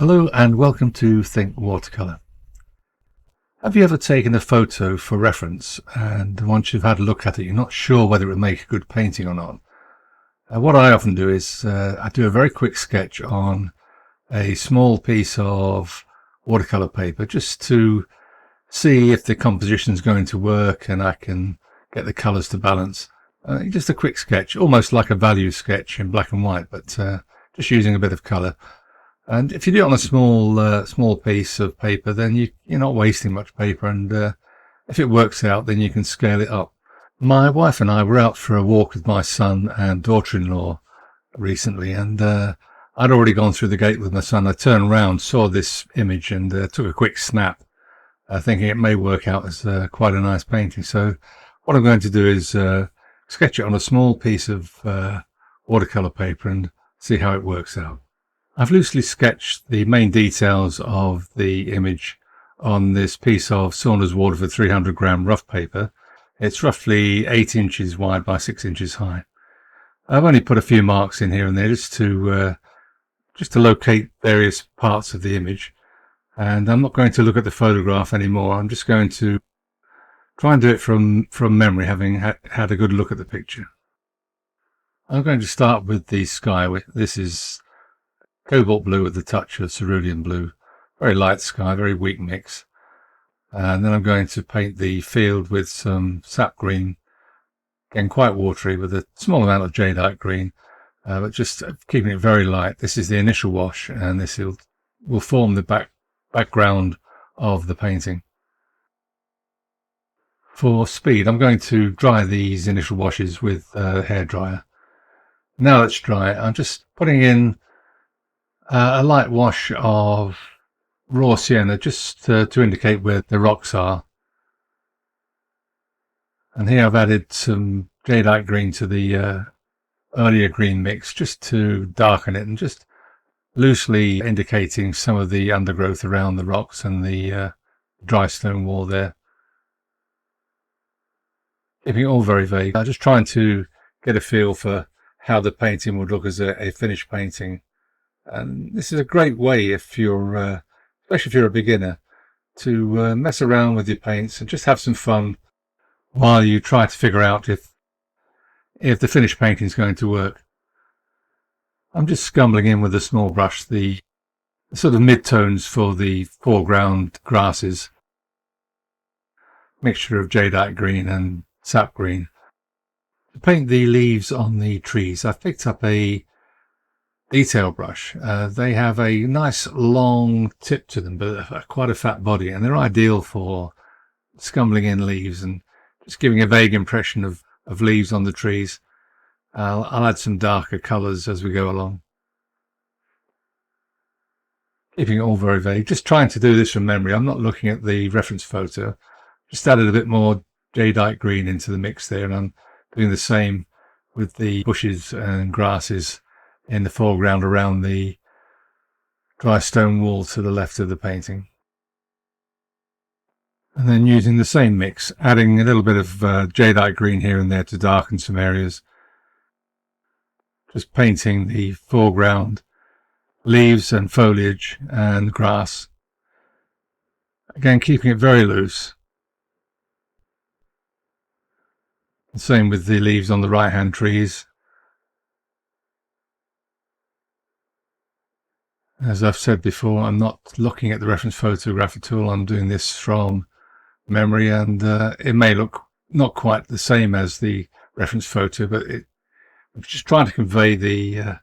Hello and welcome to Think Watercolour. Have you ever taken a photo for reference and once you've had a look at it you're not sure whether it would make a good painting or not? What I often do is I do a very quick sketch on a small piece of watercolour paper just to see if the composition is going to work and I can get the colours to balance. Just a quick sketch, almost like a value sketch in black and white, but just using a bit of colour. And if you do it on a small piece of paper, then you're not wasting much paper, and if it works out, then you can scale it up. My wife and I were out for a walk with my son and daughter-in-law recently, and I'd already gone through the gate with my son. I turned around, saw this image, and took a quick snap, thinking it may work out as quite a nice painting. So what I'm going to do is sketch it on a small piece of watercolour paper and see how it works out. I've loosely sketched the main details of the image on this piece of Saunders Waterford 300 gram rough paper. It's roughly 8 inches wide by 6 inches high. I've only put a few marks in here and there just to locate various parts of the image, and I'm not going to look at the photograph anymore. I'm just going to try and do it from memory, having had a good look at the picture. I'm going to start with the sky. This is cobalt blue with a touch of cerulean blue, very light sky, very weak mix. And then I'm going to paint the field with some sap green, again quite watery, with a small amount of jadeite green, but just keeping it very light. This is the initial wash, and this will form the background of the painting. For speed, I'm going to dry these initial washes with a hairdryer. Now that's dry, I'm just putting in a light wash of raw sienna just to indicate where the rocks are. And here I've added some jadeite green to the earlier green mix just to darken it and just loosely indicating some of the undergrowth around the rocks and the dry stone wall there. Keeping it all very vague. I'm just trying to get a feel for how the painting would look as a finished painting. And this is a great way, if you're, especially if you're a beginner, to mess around with your paints and just have some fun while you try to figure out if the finished painting is going to work. I'm just scumbling in with a small brush the sort of mid-tones for the foreground grasses, mixture of jadeite green and sap green. To paint the leaves on the trees, I've picked up a detail brush. They have a nice long tip to them, but quite a fat body, and they're ideal for scumbling in leaves and just giving a vague impression of leaves on the trees. I'll add some darker colours as we go along. Keeping it all very vague, just trying to do this from memory. I'm not looking at the reference photo. Just added a bit more jadeite green into the mix there, and I'm doing the same with the bushes and grasses in the foreground around the dry stone wall to the left of the painting. And then using the same mix, adding a little bit of jadeite green here and there to darken some areas. Just painting the foreground leaves and foliage and grass. Again, keeping it very loose. The same with the leaves on the right hand trees. As I've said before, I'm not looking at the reference photograph at all. I'm doing this from memory, and it may look not quite the same as the reference photo, but I'm just trying to convey the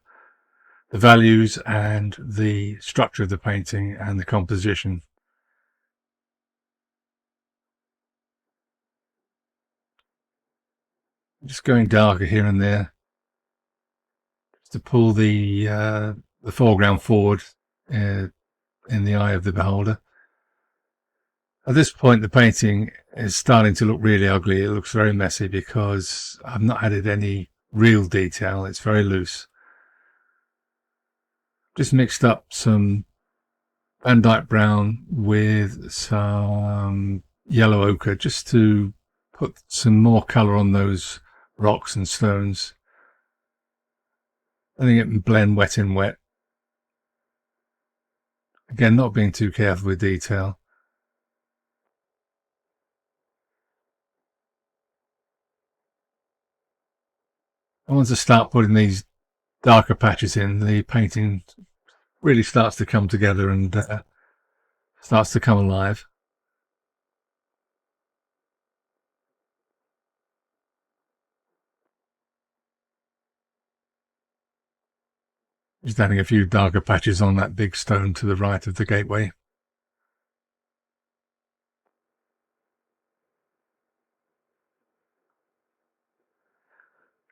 values and the structure of the painting and the composition. Just going darker here and there, just to pull the foreground forward in the eye of the beholder. At this point, the painting is starting to look really ugly. It looks very messy because I've not added any real detail. It's very loose. Just mixed up some Van Dyke brown with some yellow ochre just to put some more colour on those rocks and stones. Letting it blend wet in wet. Again, not being too careful with detail. And once I start putting these darker patches in, the painting really starts to come together and starts to come alive. Just adding a few darker patches on that big stone to the right of the gateway.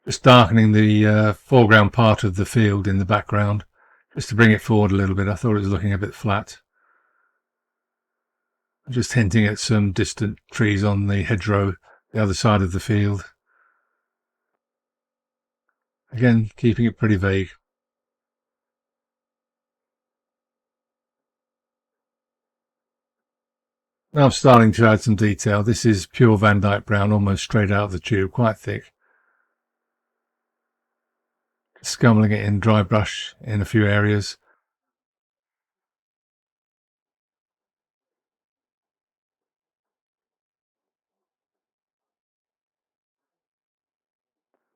Just darkening the foreground part of the field in the background, just to bring it forward a little bit. I thought it was looking a bit flat. Just hinting at some distant trees on the hedgerow, the other side of the field. Again, keeping it pretty vague. Now I'm starting to add some detail. This is pure Van Dyke brown, almost straight out of the tube, quite thick. Scumbling it in dry brush in a few areas.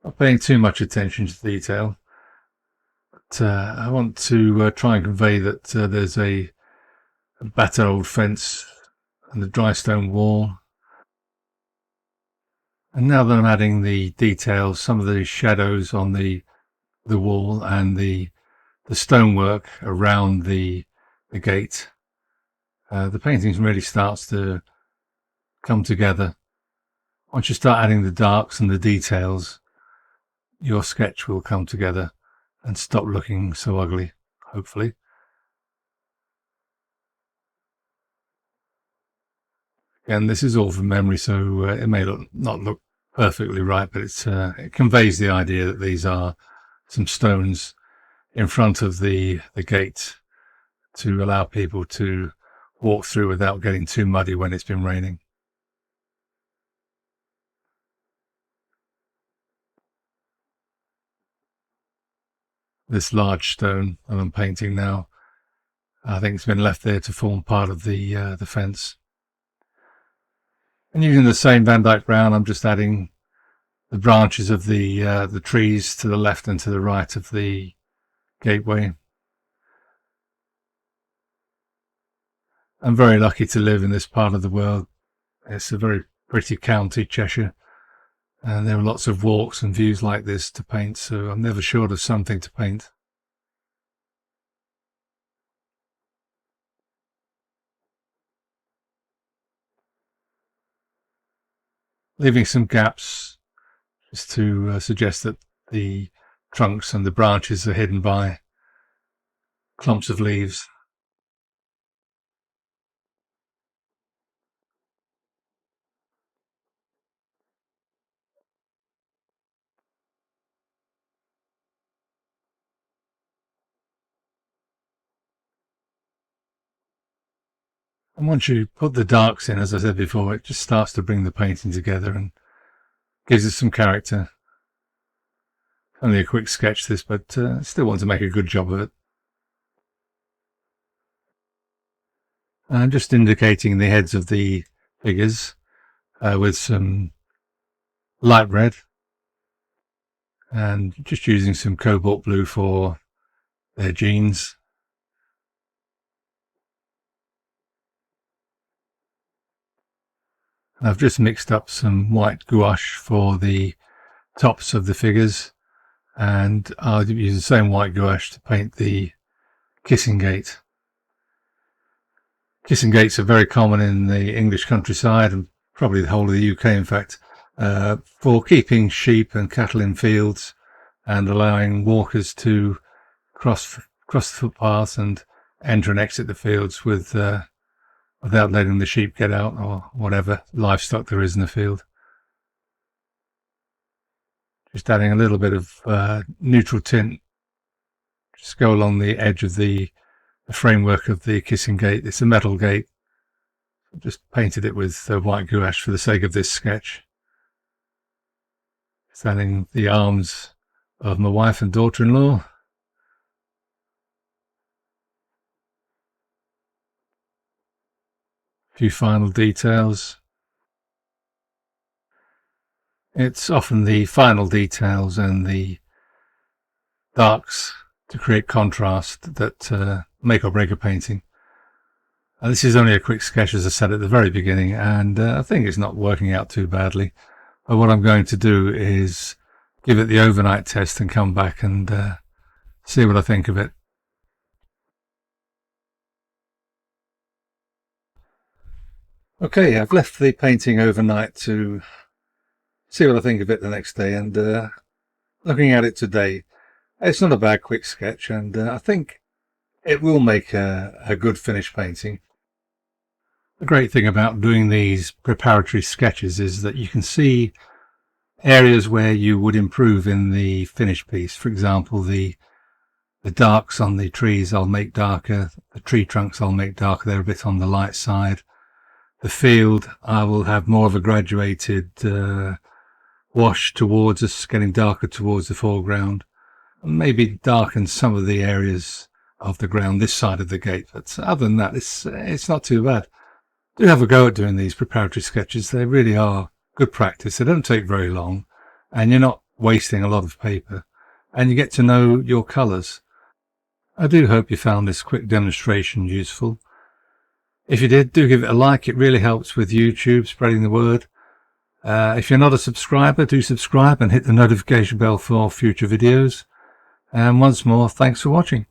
Not paying too much attention to detail, but I want to try and convey that there's a battered old fence and a dry stone wall. And now that I'm adding the details, some of the shadows on the wall and the stonework around the gate, the painting really starts to come together. Once you start adding the darks and the details, your sketch will come together and stop looking so ugly, hopefully. And this is all from memory, so it may not look perfectly right, but it conveys the idea that these are some stones in front of the gate to allow people to walk through without getting too muddy when it's been raining. This large stone that I'm painting now, I think it's been left there to form part of the fence. And using the same Van Dyke brown, I'm just adding the branches of the trees to the left and to the right of the gateway. I'm very lucky to live in this part of the world. It's a very pretty county, Cheshire, and there are lots of walks and views like this to paint, so I'm never short of something to paint. Leaving some gaps just to suggest that the trunks and the branches are hidden by clumps of leaves. And once you put the darks in, as I said before, it just starts to bring the painting together and gives it some character. Only a quick sketch this, but still want to make a good job of it. I'm just indicating the heads of the figures with some light red and just using some cobalt blue for their jeans. And I've just mixed up some white gouache for the tops of the figures, and I'll use the same white gouache to paint the kissing gate. Kissing gates are very common in the English countryside and probably the whole of the UK, in fact, for keeping sheep and cattle in fields and allowing walkers to cross the footpaths and enter and exit the fields without letting the sheep get out or whatever livestock there is in the field. Just adding a little bit of neutral tint, just go along the edge of the framework of the kissing gate. It's a metal gate. I've just painted it with white gouache for the sake of this sketch. Just adding the arms of my wife and daughter-in-law. few final details. It's often the final details and the darks to create contrast that make or break a painting. This is only a quick sketch, as I said at the very beginning, and I think it's not working out too badly. But what I'm going to do is give it the overnight test and come back and see what I think of it. Okay, I've left the painting overnight to see what I think of it the next day, and looking at it today, it's not a bad quick sketch, and I think it will make a good finished painting. The great thing about doing these preparatory sketches is that you can see areas where you would improve in the finished piece. For example, the darks on the trees I'll make darker, the tree trunks I'll make darker, they're a bit on the light side. The field I will have more of a graduated wash towards us, getting darker towards the foreground, and maybe darken some of the areas of the ground this side of the gate. But other than that, it's not too bad. Do have a go at doing these preparatory sketches. They really are good practice. They don't take very long, and you're not wasting a lot of paper, and you get to know your colours. I do hope you found this quick demonstration useful. If you did, do give it a like. It really helps with YouTube spreading the word. If you're not a subscriber, do subscribe and hit the notification bell for future videos. And once more, thanks for watching.